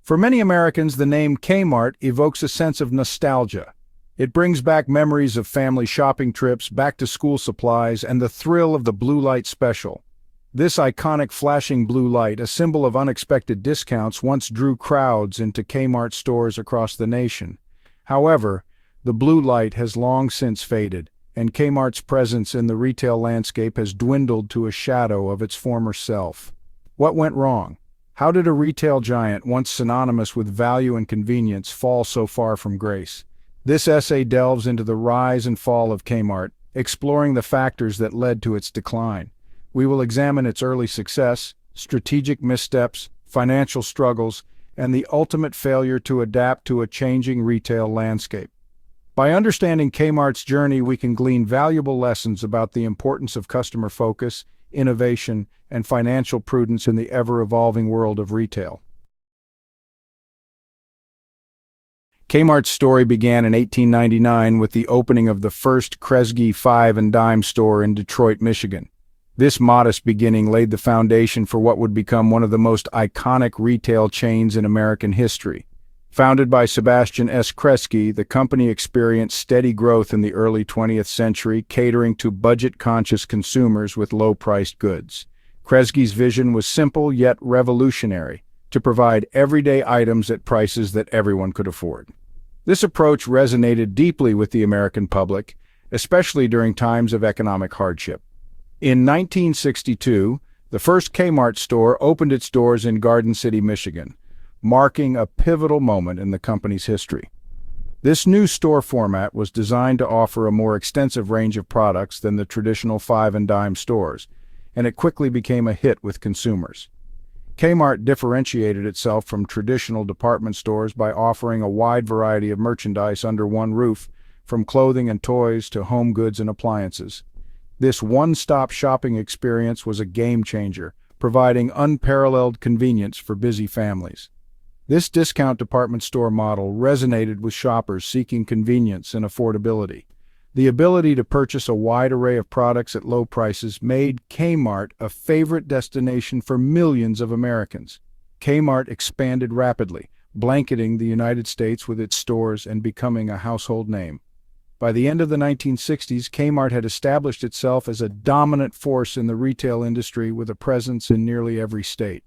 For many Americans, the name Kmart evokes a sense of nostalgia. It brings back memories of family shopping trips, back-to-school supplies, and the thrill of the blue light special. This iconic flashing blue light, a symbol of unexpected discounts, once drew crowds into Kmart stores across the nation. However, the blue light has long since faded, and Kmart's presence in the retail landscape has dwindled to a shadow of its former self. What went wrong? How did a retail giant, once synonymous with value and convenience, fall so far from grace? This essay delves into the rise and fall of Kmart, exploring the factors that led to its decline. We will examine its early success, strategic missteps, financial struggles, and the ultimate failure to adapt to a changing retail landscape. By understanding Kmart's journey, we can glean valuable lessons about the importance of customer focus, innovation, and financial prudence in the ever-evolving world of retail. Kmart's story began in 1899 with the opening of the first Kresge 5 and dime store in Detroit, Michigan. This modest beginning laid the foundation for what would become one of the most iconic retail chains in American history. Founded by Sebastian S. Kresge, the company experienced steady growth in the early 20th century, catering to budget-conscious consumers with low-priced goods. Kresge's vision was simple yet revolutionary: to provide everyday items at prices that everyone could afford. This approach resonated deeply with the American public, especially during times of economic hardship. In 1962, the first Kmart store opened its doors in Garden City, Michigan, marking a pivotal moment in the company's history. This new store format was designed to offer a more extensive range of products than the traditional 5 and dime stores, and it quickly became a hit with consumers. Kmart differentiated itself from traditional department stores by offering a wide variety of merchandise under one roof, from clothing and toys to home goods and appliances. This one-stop shopping experience was a game-changer, providing unparalleled convenience for busy families. This discount department store model resonated with shoppers seeking convenience and affordability. The ability to purchase a wide array of products at low prices made Kmart a favorite destination for millions of Americans. Kmart expanded rapidly, blanketing the United States with its stores and becoming a household name. By the end of the 1960s, Kmart had established itself as a dominant force in the retail industry with a presence in nearly every state.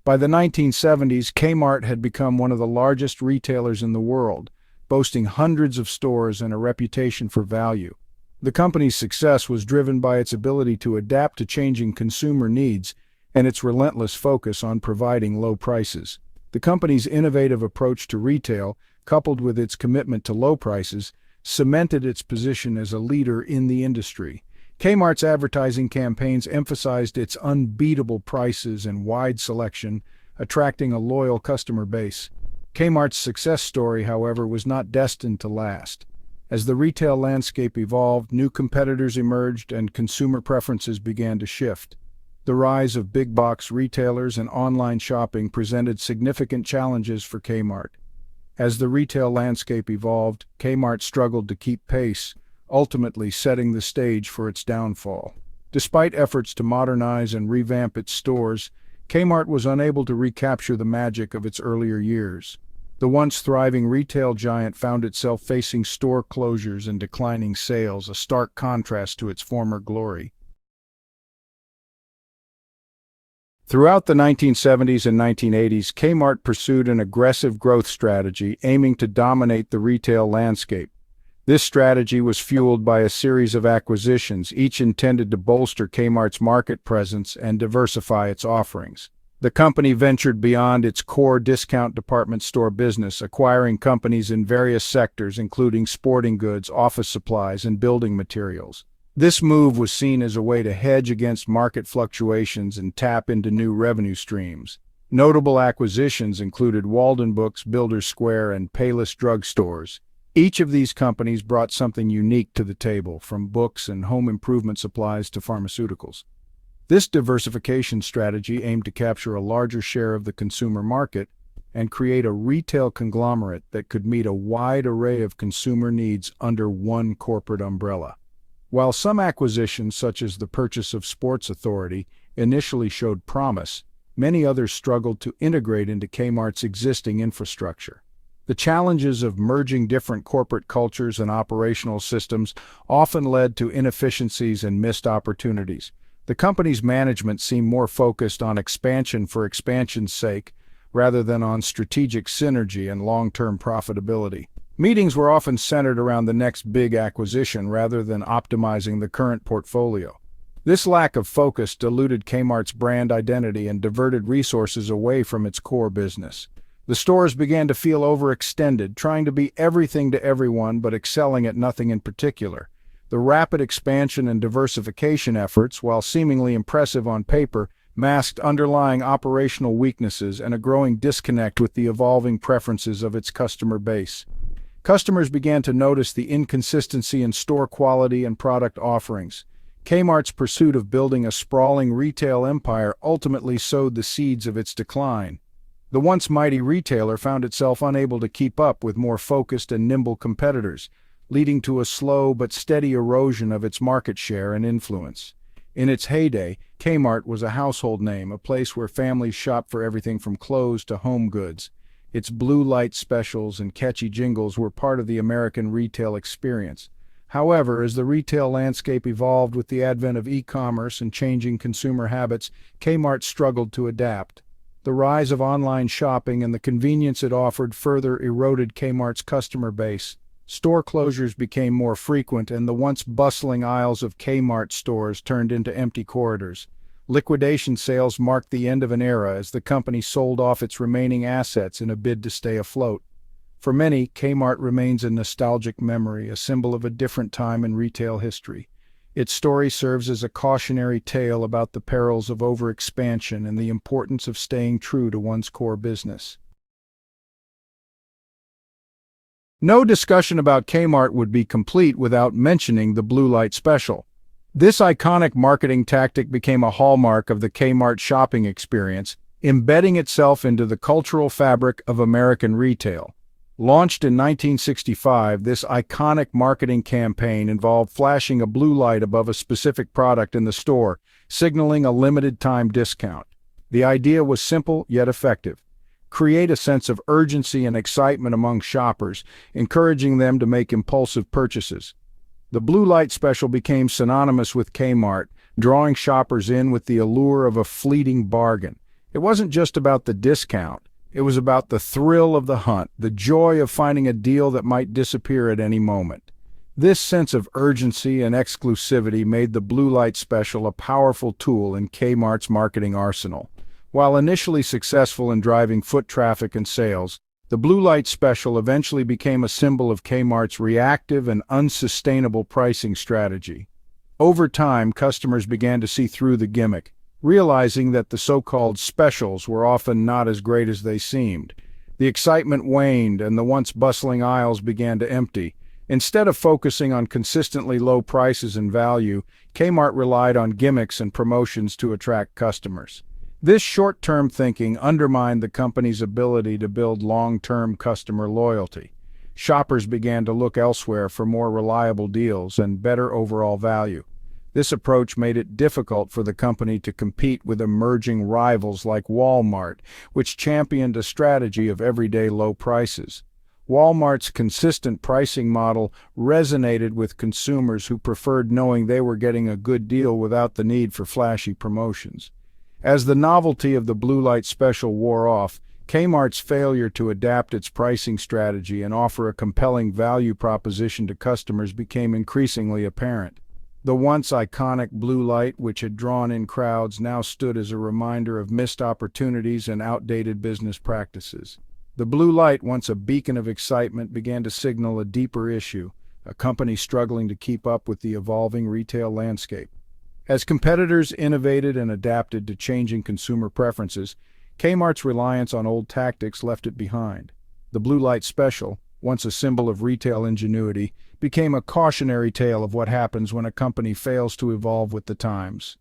By the 1970s, Kmart had become one of the largest retailers in the world, boasting hundreds of stores and a reputation for value. The company's success was driven by its ability to adapt to changing consumer needs and its relentless focus on providing low prices. The company's innovative approach to retail, coupled with its commitment to low prices, cemented its position as a leader in the industry. Kmart's advertising campaigns emphasized its unbeatable prices and wide selection, attracting a loyal customer base. Kmart's success story, however, was not destined to last. As the retail landscape evolved, new competitors emerged and consumer preferences began to shift. The rise of big-box retailers and online shopping presented significant challenges for Kmart. As the retail landscape evolved, Kmart struggled to keep pace, ultimately setting the stage for its downfall. Despite efforts to modernize and revamp its stores, Kmart was unable to recapture the magic of its earlier years. The once thriving retail giant found itself facing store closures and declining sales, a stark contrast to its former glory. Throughout the 1970s and 1980s, Kmart pursued an aggressive growth strategy aiming to dominate the retail landscape. This strategy was fueled by a series of acquisitions, each intended to bolster Kmart's market presence and diversify its offerings. The company ventured beyond its core discount department store business, acquiring companies in various sectors including sporting goods, office supplies, and building materials. This move was seen as a way to hedge against market fluctuations and tap into new revenue streams. Notable acquisitions included Walden Books, Builders Square, and Payless Drug Stores. Each of these companies brought something unique to the table, from books and home improvement supplies to pharmaceuticals. This diversification strategy aimed to capture a larger share of the consumer market and create a retail conglomerate that could meet a wide array of consumer needs under one corporate umbrella. While some acquisitions, such as the purchase of Sports Authority, initially showed promise, many others struggled to integrate into Kmart's existing infrastructure. The challenges of merging different corporate cultures and operational systems often led to inefficiencies and missed opportunities. The company's management seemed more focused on expansion for expansion's sake, rather than on strategic synergy and long-term profitability. Meetings were often centered around the next big acquisition rather than optimizing the current portfolio. This lack of focus diluted Kmart's brand identity and diverted resources away from its core business. The stores began to feel overextended, trying to be everything to everyone but excelling at nothing in particular. The rapid expansion and diversification efforts, while seemingly impressive on paper, masked underlying operational weaknesses and a growing disconnect with the evolving preferences of its customer base. Customers began to notice the inconsistency in store quality and product offerings. Kmart's pursuit of building a sprawling retail empire ultimately sowed the seeds of its decline. The once mighty retailer found itself unable to keep up with more focused and nimble competitors, leading to a slow but steady erosion of its market share and influence. In its heyday, Kmart was a household name, a place where families shopped for everything from clothes to home goods. Its blue light specials and catchy jingles were part of the American retail experience. However, as the retail landscape evolved with the advent of e-commerce and changing consumer habits, Kmart struggled to adapt. The rise of online shopping and the convenience it offered further eroded Kmart's customer base. Store closures became more frequent, and the once bustling aisles of Kmart stores turned into empty corridors. Liquidation sales marked the end of an era as the company sold off its remaining assets in a bid to stay afloat. For many, Kmart remains a nostalgic memory, a symbol of a different time in retail history. Its story serves as a cautionary tale about the perils of overexpansion and the importance of staying true to one's core business. No discussion about Kmart would be complete without mentioning the blue light special. This iconic marketing tactic became a hallmark of the Kmart shopping experience, embedding itself into the cultural fabric of American retail. Launched in 1965, this iconic marketing campaign involved flashing a blue light above a specific product in the store, signaling a limited-time discount. The idea was simple yet effective. Create a sense of urgency and excitement among shoppers, encouraging them to make impulsive purchases. The blue light special became synonymous with Kmart, drawing shoppers in with the allure of a fleeting bargain. It wasn't just about the discount. It was about the thrill of the hunt, the joy of finding a deal that might disappear at any moment. This sense of urgency and exclusivity made the blue light special a powerful tool in Kmart's marketing arsenal. While initially successful in driving foot traffic and sales, the blue light special eventually became a symbol of Kmart's reactive and unsustainable pricing strategy. Over time, customers began to see through the gimmick, realizing that the so-called specials were often not as great as they seemed. The excitement waned and the once bustling aisles began to empty. Instead of focusing on consistently low prices and value, Kmart relied on gimmicks and promotions to attract customers. This short-term thinking undermined the company's ability to build long-term customer loyalty. Shoppers began to look elsewhere for more reliable deals and better overall value. This approach made it difficult for the company to compete with emerging rivals like Walmart, which championed a strategy of everyday low prices. Walmart's consistent pricing model resonated with consumers who preferred knowing they were getting a good deal without the need for flashy promotions. As the novelty of the blue light special wore off, Kmart's failure to adapt its pricing strategy and offer a compelling value proposition to customers became increasingly apparent. The once iconic blue light, which had drawn in crowds, now stood as a reminder of missed opportunities and outdated business practices. The blue light, once a beacon of excitement, began to signal a deeper issue, a company struggling to keep up with the evolving retail landscape. As competitors innovated and adapted to changing consumer preferences, Kmart's reliance on old tactics left it behind. The blue light special, once a symbol of retail ingenuity, became a cautionary tale of what happens when a company fails to evolve with the times.